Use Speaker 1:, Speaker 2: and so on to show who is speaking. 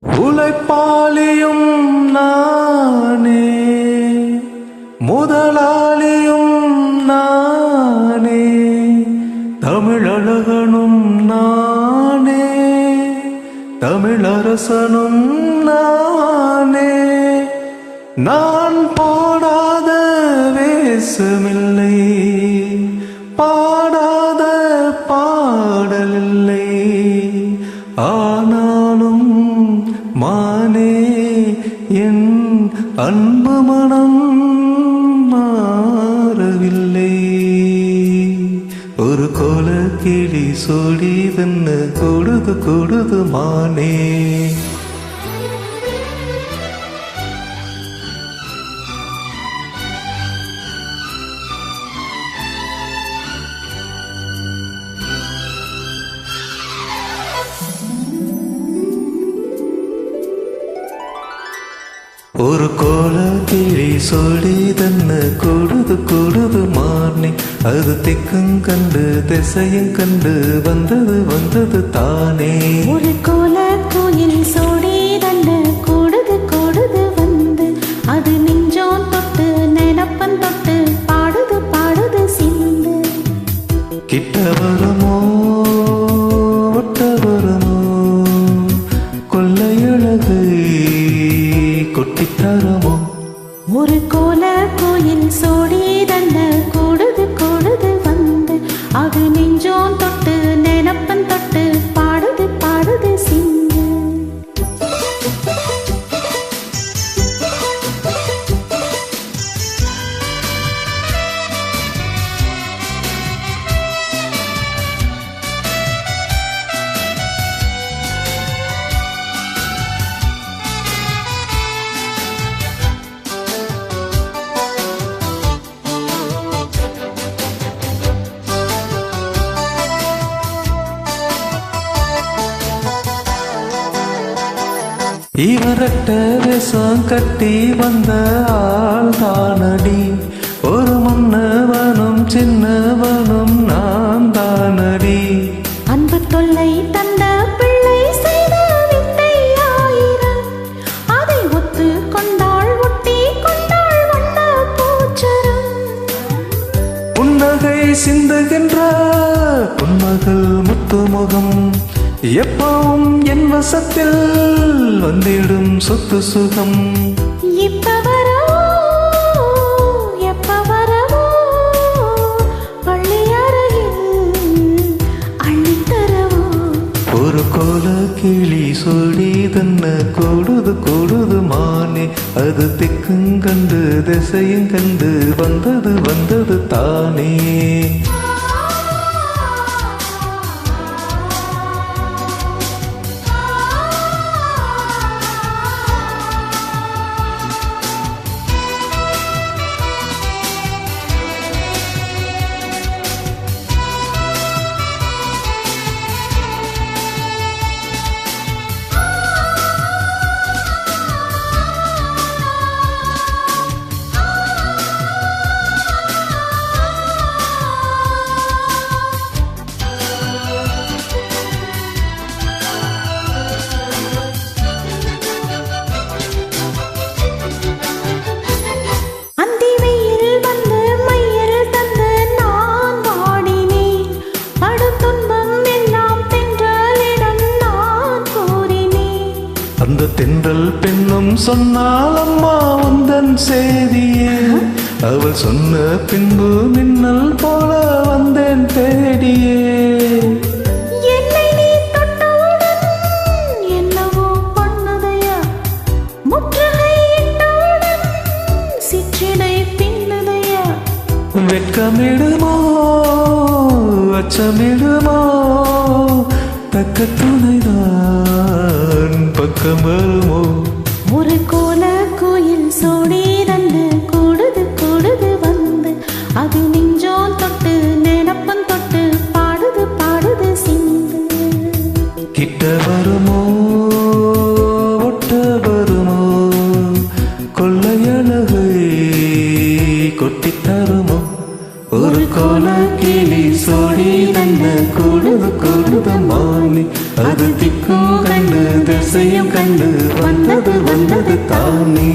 Speaker 1: உழைப்பாளியும் நானே, முதலாளியும் நானே, தமிழழகனும் நானே, தமிழரசனும் நானே. நான் போடாத வேஷமில்லை, பாடாத பாடலில்லை. ஆனாலும் மானே என் அன்பு மனம் மாறவில்லை. ஒரு கோலக்கிளி சொடிதன்னு கொடுது கொடுது மானே. ஒரு கோலக்கிளி சொடிதன்னு கொடுது கொடுது மானே. அது திக்கும் கண்டு திசையும் கண்டு வந்தது வந்தது தானே.
Speaker 2: ஒரு கோலக்குயில் சொடிதன்னு கொடுது கொடுது வந்து அது நெஞ்சோன் தொட்டு நினப்பன் தொட்டு பாடுது பாடுது சிந்து.
Speaker 1: கிட்ட வருமோ ஒட்ட வருமோ கொள்ளையழகு கொட்டித்தரமோ.
Speaker 2: ஒரு கோலக்குயில் சொடிதன்னு கொடுது கொடுது வந்து அது நெஞ்சோன் தொட்டு நினப்பன் தொட்டு பாடுது பாடுது சிந்து.
Speaker 1: இவரட்ட வேஷம் கட்டி வந்த ஆள் தானடி. ஒரு மன்னவனும் சின்னவனும் நான் தானடி.
Speaker 2: அன்பு தொல்லை தந்த பிள்ளை செய்த வித்தை ஆயிரம் அதை ஒத்து கொண்டாள் ஒட்டி கொண்டாள் வண்ண பூச்சரம்.
Speaker 1: புன்னகை சிந்துகின்ற புன்மகள் முத்துமுகம் எப்பவும் என் வசத்தில் வந்திடும் சொத்து சுகம்.
Speaker 2: இப்ப வரவோ எப்ப வரவோ பள்ளி அறையில் அள்ளித்தரவோ.
Speaker 1: ஒரு கோலக்கிளி சொடிதன்ன கொடுது கொடுது மானே. அது திக்கும் கண்டு திசையும் கண்டு வந்தது வந்தது தானே. அந்த தென்றல் பெண்ணும் சொன்னால் அம்மா உந்தன் செய்தியே. அவள் சொன்ன பின்பு மின்னல் போல வந்தேன் தேடியே.
Speaker 2: என்னை நீ தொட்டவுடன் என்னவோ பண்ணதையா, முற்றுகை இட்டவுடன் சிற்றிடை பின்னதையா.
Speaker 1: வெட்கமிடுமோ அச்சமிடுமோ தக்க துணைதான் பக்கம் வருமோ.
Speaker 2: ஒரு கோலக்குயில் சொடிதன்னு கொடுது கொடுது வந்து அது நெஞ்சோன் தொட்டு நினப்பன் தொட்டு பாடுது பாடுது சிந்து.
Speaker 1: கிட்ட வருமோ ஒட்ட வருமோ கொள்ளையழகை கொட்டித்தருமோ. ஒரு கோலக்கிளி சொடிதன்ன கொடுது கொடுது மானே. அது திக்கும் கண்டு திசையும் கண்டு வந்தது வந்தது தானே